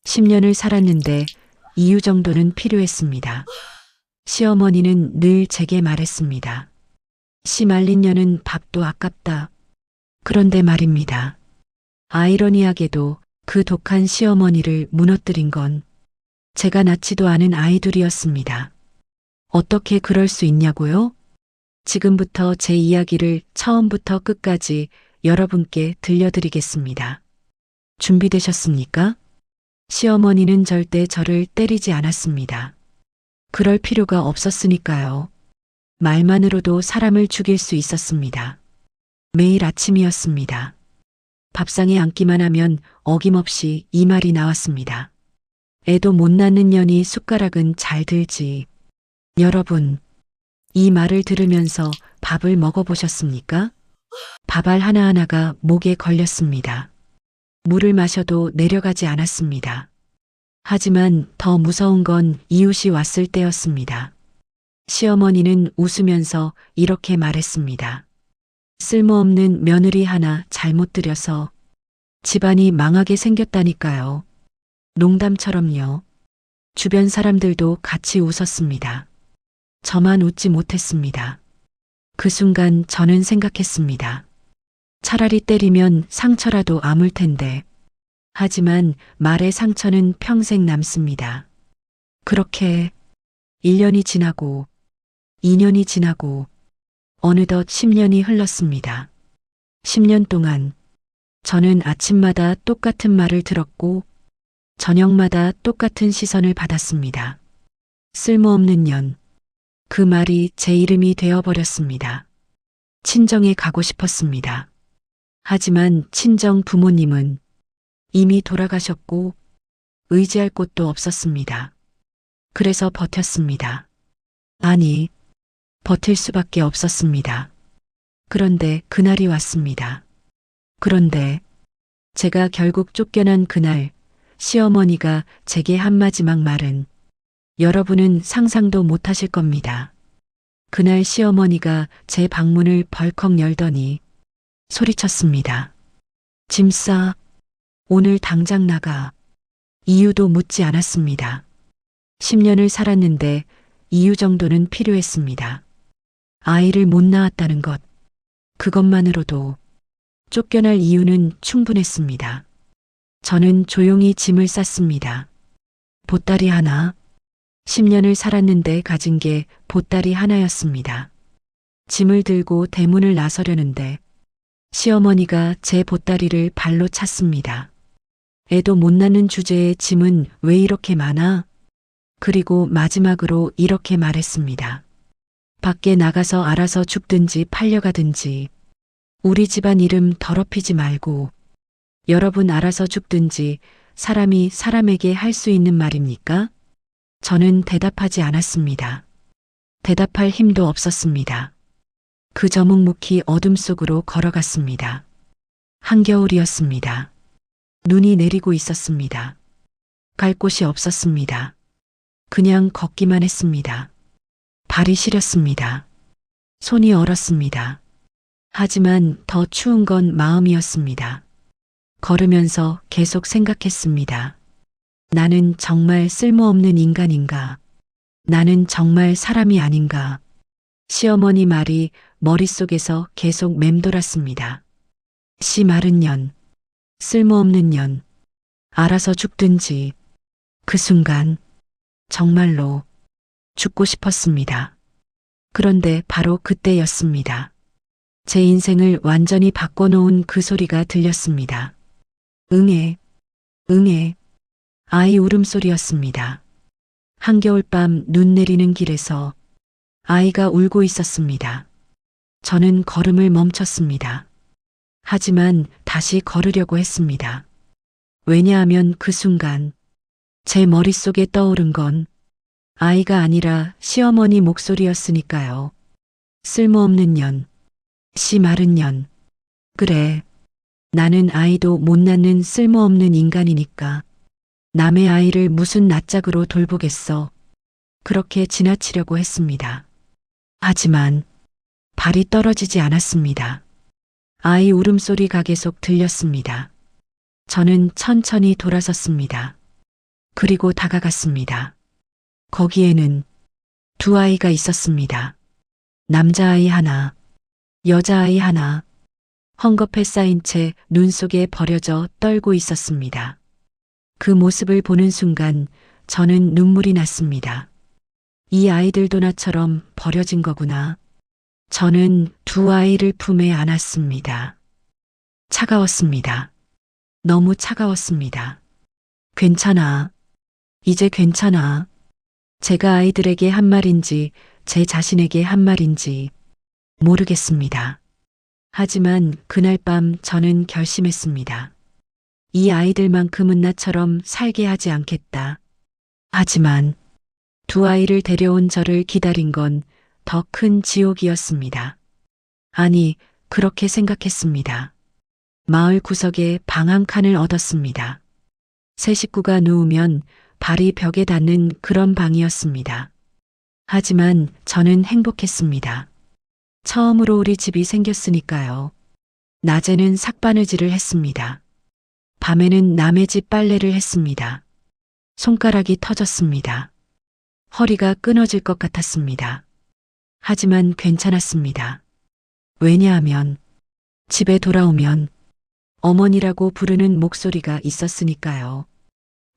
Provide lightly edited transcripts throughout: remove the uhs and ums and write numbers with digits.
10년을 살았는데 이유 정도는 필요했습니다. 시어머니는 늘 제게 말했습니다. 씨 말린 년은 밥도 아깝다. 그런데 말입니다. 아이러니하게도 그 독한 시어머니를 무너뜨린 건 제가 낳지도 않은 아이들이었습니다. 어떻게 그럴 수 있냐고요? 지금부터 제 이야기를 처음부터 끝까지 여러분께 들려드리겠습니다. 준비되셨습니까? 시어머니는 절대 저를 때리지 않았습니다. 그럴 필요가 없었으니까요. 말만으로도 사람을 죽일 수 있었습니다. 매일 아침이었습니다. 밥상에 앉기만 하면 어김없이 이 말이 나왔습니다. 애도 못 낳는 년이 숟가락은 잘 들지. 여러분, 이 말을 들으면서 밥을 먹어보셨습니까? 밥알 하나하나가 목에 걸렸습니다. 물을 마셔도 내려가지 않았습니다. 하지만 더 무서운 건 이웃이 왔을 때였습니다. 시어머니는 웃으면서 이렇게 말했습니다. 쓸모없는 며느리 하나 잘못 들여서 집안이 망하게 생겼다니까요. 농담처럼요. 주변 사람들도 같이 웃었습니다. 저만 웃지 못했습니다. 그 순간 저는 생각했습니다. 차라리 때리면 상처라도 아물 텐데. 하지만 말의 상처는 평생 남습니다. 그렇게 1년이 지나고 2년이 지나고 어느덧 10년이 흘렀습니다. 10년 동안 저는 아침마다 똑같은 말을 들었고 저녁마다 똑같은 시선을 받았습니다. 쓸모없는 년. 그 말이 제 이름이 되어버렸습니다. 친정에 가고 싶었습니다. 하지만 친정 부모님은 이미 돌아가셨고 의지할 곳도 없었습니다. 그래서 버텼습니다. 아니, 버틸 수밖에 없었습니다. 그런데 그날이 왔습니다. 그런데 제가 결국 쫓겨난 그날 시어머니가 제게 한 마지막 말은 여러분은 상상도 못하실 겁니다. 그날 시어머니가 제 방문을 벌컥 열더니 소리쳤습니다. 짐 싸. 오늘 당장 나가. 이유도 묻지 않았습니다. 10년을 살았는데 이유 정도는 필요했습니다. 아이를 못 낳았다는 것. 그것만으로도 쫓겨날 이유는 충분했습니다. 저는 조용히 짐을 쌌습니다. 보따리 하나. 10년을 살았는데 가진 게 보따리 하나였습니다. 짐을 들고 대문을 나서려는데 시어머니가 제 보따리를 발로 찼습니다. 애도 못 낳는 주제에 짐은 왜 이렇게 많아? 그리고 마지막으로 이렇게 말했습니다. 밖에 나가서 알아서 죽든지 팔려가든지 우리 집안 이름 더럽히지 말고 여러분 알아서 죽든지 사람이 사람에게 할 수 있는 말입니까? 저는 대답하지 않았습니다. 대답할 힘도 없었습니다. 그저 묵묵히 어둠 속으로 걸어갔습니다. 한겨울이었습니다. 눈이 내리고 있었습니다. 갈 곳이 없었습니다. 그냥 걷기만 했습니다. 발이 시렸습니다. 손이 얼었습니다. 하지만 더 추운 건 마음이었습니다. 걸으면서 계속 생각했습니다. 나는 정말 쓸모없는 인간인가? 나는 정말 사람이 아닌가? 시어머니 말이 머릿속에서 계속 맴돌았습니다. 씨 마른 년, 쓸모없는 년, 알아서 죽든지. 그 순간 정말로 죽고 싶었습니다. 그런데 바로 그때였습니다. 제 인생을 완전히 바꿔놓은 그 소리가 들렸습니다. 응애, 응애. 아이 울음소리였습니다. 한겨울밤 눈 내리는 길에서 아이가 울고 있었습니다. 저는 걸음을 멈췄습니다. 하지만 다시 걸으려고 했습니다. 왜냐하면 그 순간 제 머릿속에 떠오른 건 아이가 아니라 시어머니 목소리였으니까요. 쓸모없는 년, 씨 마른 년. 그래, 나는 아이도 못 낳는 쓸모없는 인간이니까 남의 아이를 무슨 낯짝으로 돌보겠어. 그렇게 지나치려고 했습니다. 하지만 발이 떨어지지 않았습니다. 아이 울음소리가 계속 들렸습니다. 저는 천천히 돌아섰습니다. 그리고 다가갔습니다. 거기에는 두 아이가 있었습니다. 남자아이 하나, 여자아이 하나, 헝겊에 쌓인 채 눈 속에 버려져 떨고 있었습니다. 그 모습을 보는 순간 저는 눈물이 났습니다. 이 아이들도 나처럼 버려진 거구나. 저는 두 아이를 품에 안았습니다. 차가웠습니다. 너무 차가웠습니다. 괜찮아. 이제 괜찮아. 제가 아이들에게 한 말인지 제 자신에게 한 말인지 모르겠습니다. 하지만 그날 밤 저는 결심했습니다. 이 아이들만큼은 나처럼 살게 하지 않겠다. 하지만 두 아이를 데려온 저를 기다린 건 더 큰 지옥이었습니다. 아니, 그렇게 생각했습니다. 마을 구석에 방 한 칸을 얻었습니다. 세 식구가 누우면 발이 벽에 닿는 그런 방이었습니다. 하지만 저는 행복했습니다. 처음으로 우리 집이 생겼으니까요. 낮에는 삭바느질을 했습니다. 밤에는 남의 집 빨래를 했습니다. 손가락이 터졌습니다. 허리가 끊어질 것 같았습니다. 하지만 괜찮았습니다. 왜냐하면 집에 돌아오면 어머니라고 부르는 목소리가 있었으니까요.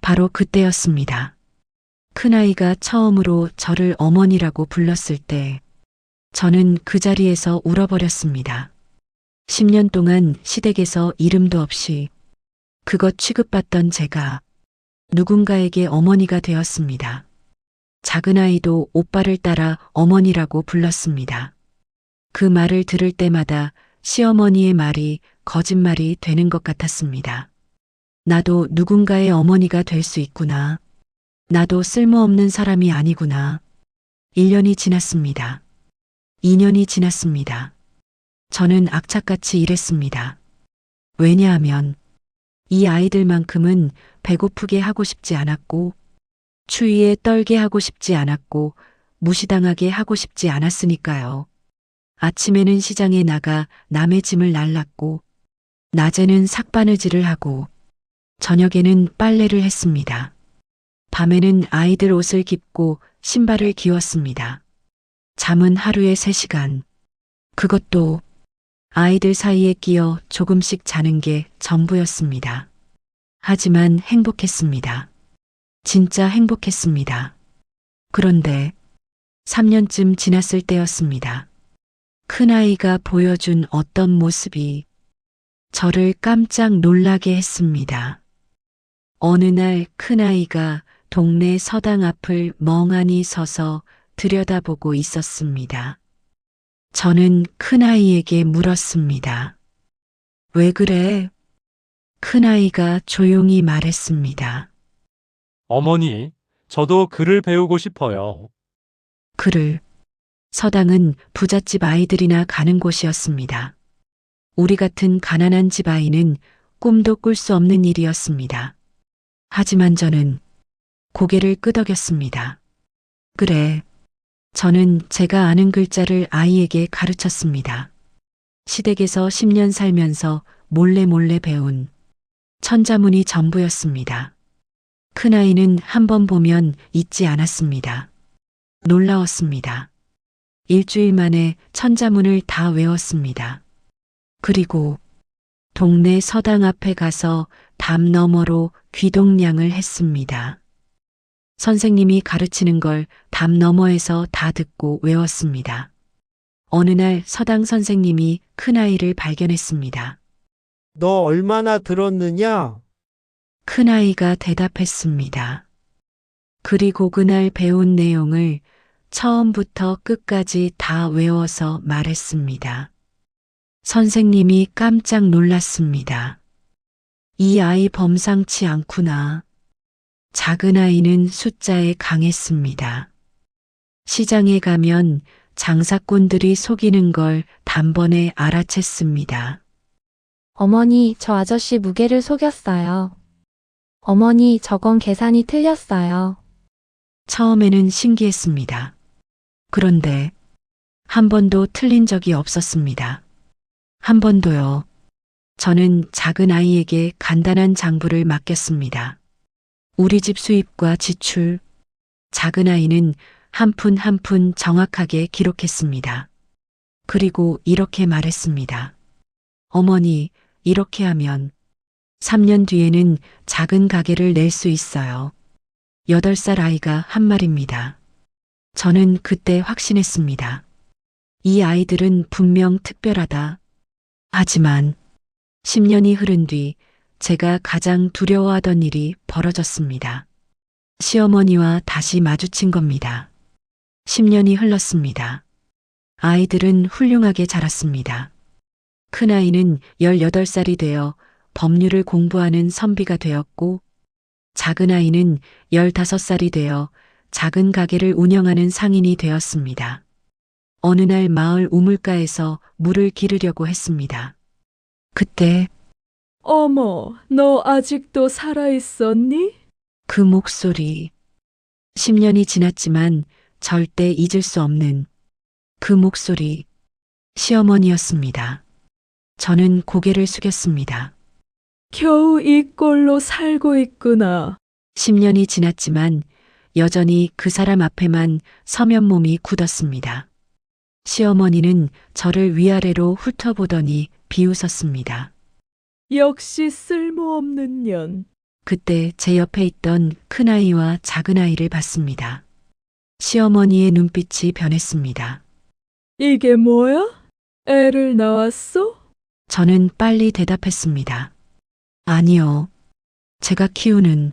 바로 그때였습니다. 큰아이가 처음으로 저를 어머니라고 불렀을 때 저는 그 자리에서 울어버렸습니다. 10년 동안 시댁에서 이름도 없이 그것 취급받던 제가 누군가에게 어머니가 되었습니다. 작은 아이도 오빠를 따라 어머니라고 불렀습니다. 그 말을 들을 때마다 시어머니의 말이 거짓말이 되는 것 같았습니다. 나도 누군가의 어머니가 될 수 있구나. 나도 쓸모없는 사람이 아니구나. 1년이 지났습니다. 2년이 지났습니다. 저는 악착같이 일했습니다. 왜냐하면 이 아이들만큼은 배고프게 하고 싶지 않았고 추위에 떨게 하고 싶지 않았고 무시당하게 하고 싶지 않았으니까요. 아침에는 시장에 나가 남의 짐을 날랐고 낮에는 삭바느질을 하고 저녁에는 빨래를 했습니다. 밤에는 아이들 옷을 깁고 신발을 기웠습니다. 잠은 하루에 3시간. 그것도 아이들 사이에 끼어 조금씩 자는 게 전부였습니다. 하지만 행복했습니다. 진짜 행복했습니다. 그런데 3년쯤 지났을 때였습니다. 큰아이가 보여준 어떤 모습이 저를 깜짝 놀라게 했습니다. 어느 날 큰아이가 동네 서당 앞을 멍하니 서서 들여다보고 있었습니다. 저는 큰아이에게 물었습니다. 왜 그래? 큰아이가 조용히 말했습니다. 어머니, 저도 글을 배우고 싶어요. 글을. 서당은 부잣집 아이들이나 가는 곳이었습니다. 우리 같은 가난한 집 아이는 꿈도 꿀 수 없는 일이었습니다. 하지만 저는 고개를 끄덕였습니다. 그래. 저는 제가 아는 글자를 아이에게 가르쳤습니다. 시댁에서 10년 살면서 몰래 배운 천자문이 전부였습니다. 큰아이는 한 번 보면 잊지 않았습니다. 놀라웠습니다. 일주일 만에 천자문을 다 외웠습니다. 그리고 동네 서당 앞에 가서 담 너머로 귀동냥을 했습니다. 선생님이 가르치는 걸 담 너머에서 다 듣고 외웠습니다. 어느 날 서당 선생님이 큰아이를 발견했습니다. 너 얼마나 들었느냐? 큰아이가 대답했습니다. 그리고 그날 배운 내용을 처음부터 끝까지 다 외워서 말했습니다. 선생님이 깜짝 놀랐습니다. 이 아이 범상치 않구나. 작은 아이는 숫자에 강했습니다. 시장에 가면 장사꾼들이 속이는 걸 단번에 알아챘습니다. 어머니, 저 아저씨 무게를 속였어요. 어머니, 저건 계산이 틀렸어요. 처음에는 신기했습니다. 그런데 한 번도 틀린 적이 없었습니다. 한 번도요. 저는 작은 아이에게 간단한 장부를 맡겼습니다. 우리 집 수입과 지출, 작은 아이는 한 푼 한 푼 정확하게 기록했습니다. 그리고 이렇게 말했습니다. 어머니, 이렇게 하면 3년 뒤에는 작은 가게를 낼 수 있어요. 8살 아이가 한 말입니다. 저는 그때 확신했습니다. 이 아이들은 분명 특별하다. 하지만 10년이 흐른 뒤 제가 가장 두려워하던 일이 벌어졌습니다. 시어머니와 다시 마주친 겁니다. 10년이 흘렀습니다. 아이들은 훌륭하게 자랐습니다. 큰아이는 18살이 되어 법률을 공부하는 선비가 되었고, 작은아이는 15살이 되어 작은 가게를 운영하는 상인이 되었습니다. 어느 날 마을 우물가에서 물을 기르려고 했습니다. 그때 어머, 너 아직도 살아있었니? 그 목소리, 10년이 지났지만 절대 잊을 수 없는 그 목소리, 시어머니였습니다. 저는 고개를 숙였습니다. 겨우 이 꼴로 살고 있구나. 10년이 지났지만 여전히 그 사람 앞에만 서면 몸이 굳었습니다. 시어머니는 저를 위아래로 훑어보더니 비웃었습니다. 역시 쓸모없는 년. 그때 제 옆에 있던 큰아이와 작은아이를 봤습니다. 시어머니의 눈빛이 변했습니다. 이게 뭐야? 애를 낳았어? 저는 빨리 대답했습니다. 아니요. 제가 키우는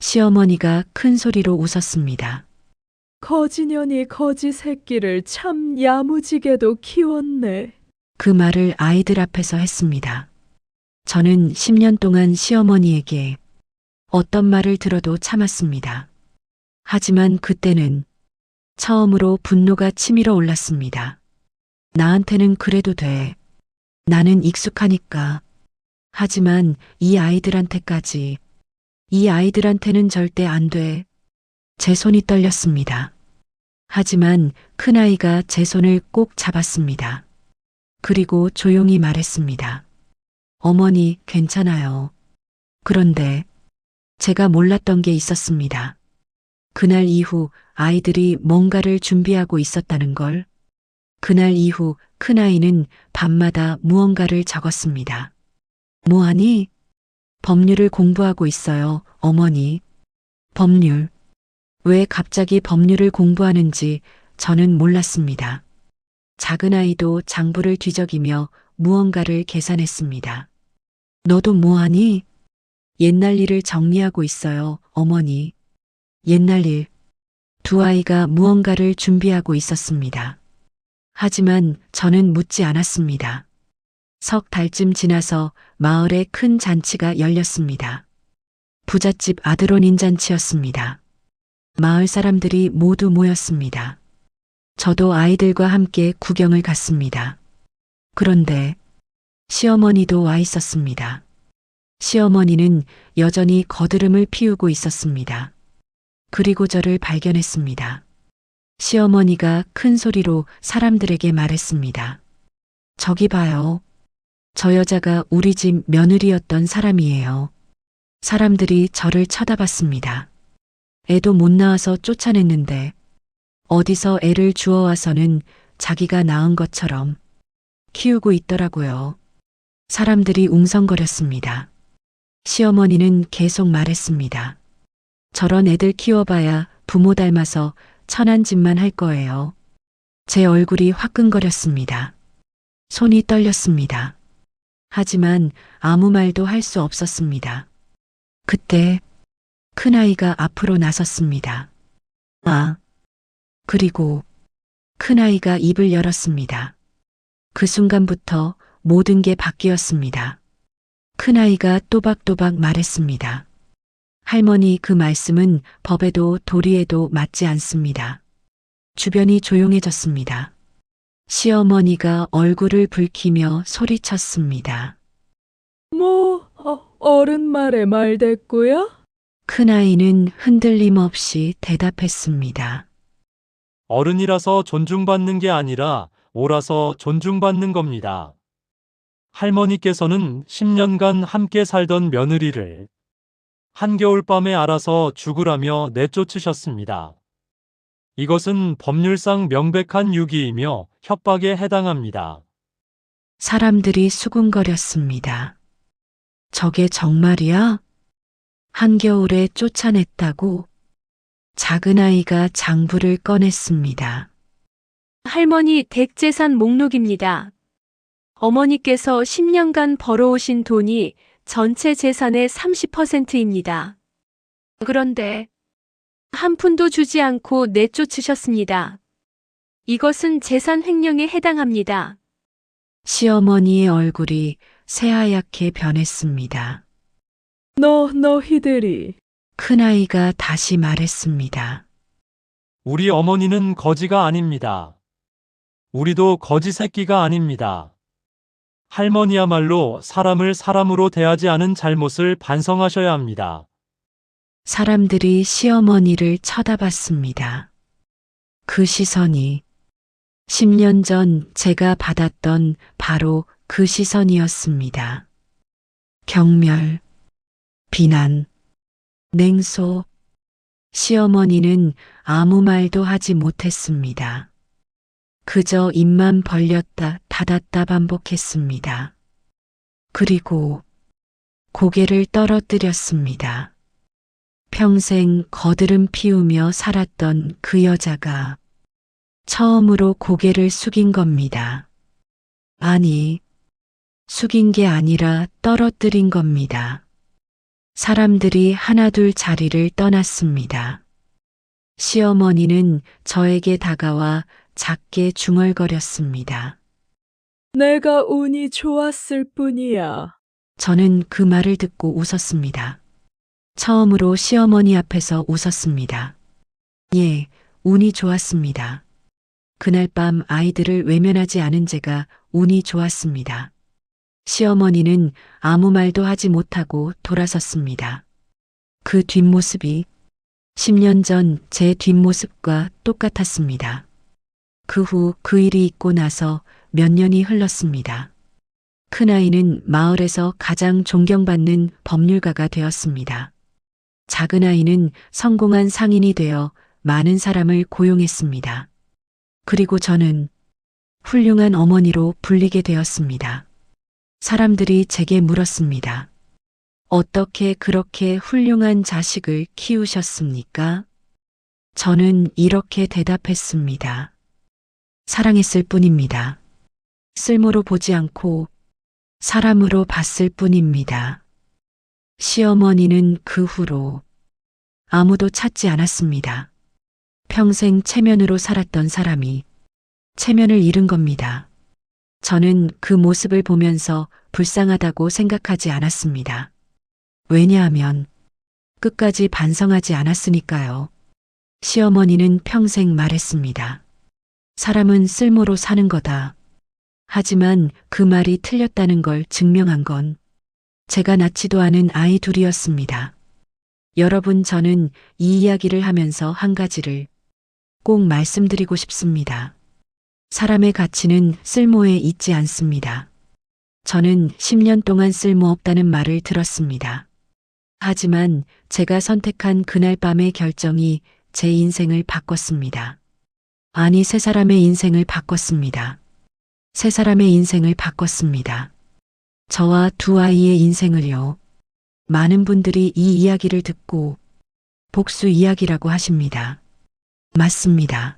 시어머니가 큰 소리로 웃었습니다. 거지년이 거지 새끼를 참 야무지게도 키웠네. 그 말을 아이들 앞에서 했습니다. 저는 10년 동안 시어머니에게 어떤 말을 들어도 참았습니다. 하지만 그때는 처음으로 분노가 치밀어 올랐습니다. 나한테는 그래도 돼. 나는 익숙하니까. 하지만 이 아이들한테까지, 이 아이들한테는 절대 안 돼. 제 손이 떨렸습니다. 하지만 큰아이가 제 손을 꼭 잡았습니다. 그리고 조용히 말했습니다. 어머니, 괜찮아요. 그런데 제가 몰랐던 게 있었습니다. 그날 이후 아이들이 뭔가를 준비하고 있었다는 걸. 그날 이후 큰아이는 밤마다 무언가를 적었습니다. 뭐하니? 법률을 공부하고 있어요, 어머니. 법률. 왜 갑자기 법률을 공부하는지 저는 몰랐습니다. 작은아이도 장부를 뒤적이며 무언가를 계산했습니다. 너도 뭐하니? 옛날 일을 정리하고 있어요, 어머니. 옛날 일. 두 아이가 무언가를 준비하고 있었습니다. 하지만 저는 묻지 않았습니다. 석 달쯤 지나서 마을에 큰 잔치가 열렸습니다. 부잣집 아들혼인 잔치였습니다. 마을 사람들이 모두 모였습니다. 저도 아이들과 함께 구경을 갔습니다. 그런데 시어머니도 와 있었습니다. 시어머니는 여전히 거드름을 피우고 있었습니다. 그리고 저를 발견했습니다. 시어머니가 큰 소리로 사람들에게 말했습니다. 저기 봐요. 저 여자가 우리 집 며느리였던 사람이에요. 사람들이 저를 쳐다봤습니다. 애도 못 낳아서 쫓아냈는데 어디서 애를 주워와서는 자기가 낳은 것처럼 키우고 있더라고요. 사람들이 웅성거렸습니다. 시어머니는 계속 말했습니다. 저런 애들 키워봐야 부모 닮아서 천한 짓만 할 거예요. 제 얼굴이 화끈거렸습니다. 손이 떨렸습니다. 하지만 아무 말도 할 수 없었습니다. 그때 큰아이가 앞으로 나섰습니다. 그리고 큰아이가 입을 열었습니다. 그 순간부터 모든 게 바뀌었습니다. 큰아이가 또박또박 말했습니다. 할머니, 그 말씀은 법에도 도리에도 맞지 않습니다. 주변이 조용해졌습니다. 시어머니가 얼굴을 붉히며 소리쳤습니다. 어른 말에 말대꾸야? 큰아이는 흔들림 없이 대답했습니다. 어른이라서 존중받는 게 아니라 옳아서 존중받는 겁니다. 할머니께서는 10년간 함께 살던 며느리를 한겨울밤에 알아서 죽으라며 내쫓으셨습니다. 이것은 법률상 명백한 유기이며 협박에 해당합니다. 사람들이 수군거렸습니다. 저게 정말이야? 한겨울에 쫓아냈다고? 작은 아이가 장부를 꺼냈습니다. 할머니 댁재산 목록입니다. 어머니께서 10년간 벌어오신 돈이 전체 재산의 30%입니다. 그런데 한 푼도 주지 않고 내쫓으셨습니다. 이것은 재산 횡령에 해당합니다. 시어머니의 얼굴이 새하얗게 변했습니다. 너희들이 큰아이가 다시 말했습니다. 우리 어머니는 거지가 아닙니다. 우리도 거지 새끼가 아닙니다. 할머니야말로 사람을 사람으로 대하지 않은 잘못을 반성하셔야 합니다. 사람들이 시어머니를 쳐다봤습니다. 그 시선이 10년 전 제가 받았던 바로 그 시선이었습니다. 경멸, 비난, 냉소. 시어머니는 아무 말도 하지 못했습니다. 그저 입만 벌렸다 닫았다 반복했습니다. 그리고 고개를 떨어뜨렸습니다. 평생 거드름 피우며 살았던 그 여자가 처음으로 고개를 숙인 겁니다. 아니, 숙인 게 아니라 떨어뜨린 겁니다. 사람들이 하나둘 자리를 떠났습니다. 시어머니는 저에게 다가와 작게 중얼거렸습니다. 내가 운이 좋았을 뿐이야. 저는 그 말을 듣고 웃었습니다. 처음으로 시어머니 앞에서 웃었습니다. 예, 운이 좋았습니다. 그날 밤 아이들을 외면하지 않은 제가 운이 좋았습니다. 시어머니는 아무 말도 하지 못하고 돌아섰습니다. 그 뒷모습이 10년 전 제 뒷모습과 똑같았습니다. 그 후 그 일이 있고 나서 몇 년이 흘렀습니다. 큰아이는 마을에서 가장 존경받는 법률가가 되었습니다. 작은아이는 성공한 상인이 되어 많은 사람을 고용했습니다. 그리고 저는 훌륭한 어머니로 불리게 되었습니다. 사람들이 제게 물었습니다. 어떻게 그렇게 훌륭한 자식을 키우셨습니까? 저는 이렇게 대답했습니다. 사랑했을 뿐입니다. 쓸모로 보지 않고 사람으로 봤을 뿐입니다. 시어머니는 그 후로 아무도 찾지 않았습니다. 평생 체면으로 살았던 사람이 체면을 잃은 겁니다. 저는 그 모습을 보면서 불쌍하다고 생각하지 않았습니다. 왜냐하면 끝까지 반성하지 않았으니까요. 시어머니는 평생 말했습니다. 사람은 쓸모로 사는 거다. 하지만 그 말이 틀렸다는 걸 증명한 건 제가 낳지도 않은 아이 둘이었습니다. 여러분, 저는 이 이야기를 하면서 한 가지를 꼭 말씀드리고 싶습니다. 사람의 가치는 쓸모에 있지 않습니다. 저는 10년 동안 쓸모없다는 말을 들었습니다. 하지만 제가 선택한 그날 밤의 결정이 제 인생을 바꿨습니다. 아니, 세 사람의 인생을 바꿨습니다. 세 사람의 인생을 바꿨습니다. 저와 두 아이의 인생을요. 많은 분들이 이 이야기를 듣고 복수 이야기라고 하십니다. 맞습니다.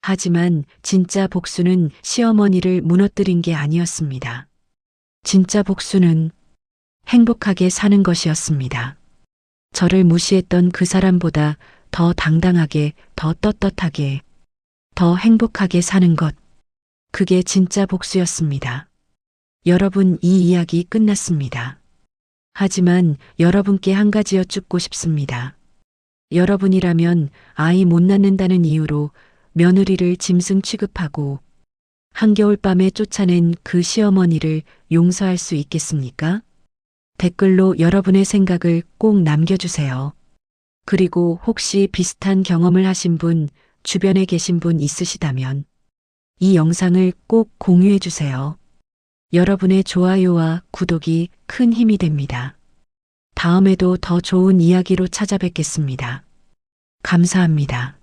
하지만 진짜 복수는 시어머니를 무너뜨린 게 아니었습니다. 진짜 복수는 행복하게 사는 것이었습니다. 저를 무시했던 그 사람보다 더 당당하게, 더 떳떳하게, 더 행복하게 사는 것. 그게 진짜 복수였습니다. 여러분, 이 이야기 끝났습니다. 하지만 여러분께 한 가지 여쭙고 싶습니다. 여러분이라면 아이 못 낳는다는 이유로 며느리를 짐승 취급하고 한겨울밤에 쫓아낸 그 시어머니를 용서할 수 있겠습니까? 댓글로 여러분의 생각을 꼭 남겨주세요. 그리고 혹시 비슷한 경험을 하신 분, 주변에 계신 분 있으시다면 이 영상을 꼭 공유해 주세요. 여러분의 좋아요와 구독이 큰 힘이 됩니다. 다음에도 더 좋은 이야기로 찾아뵙겠습니다. 감사합니다.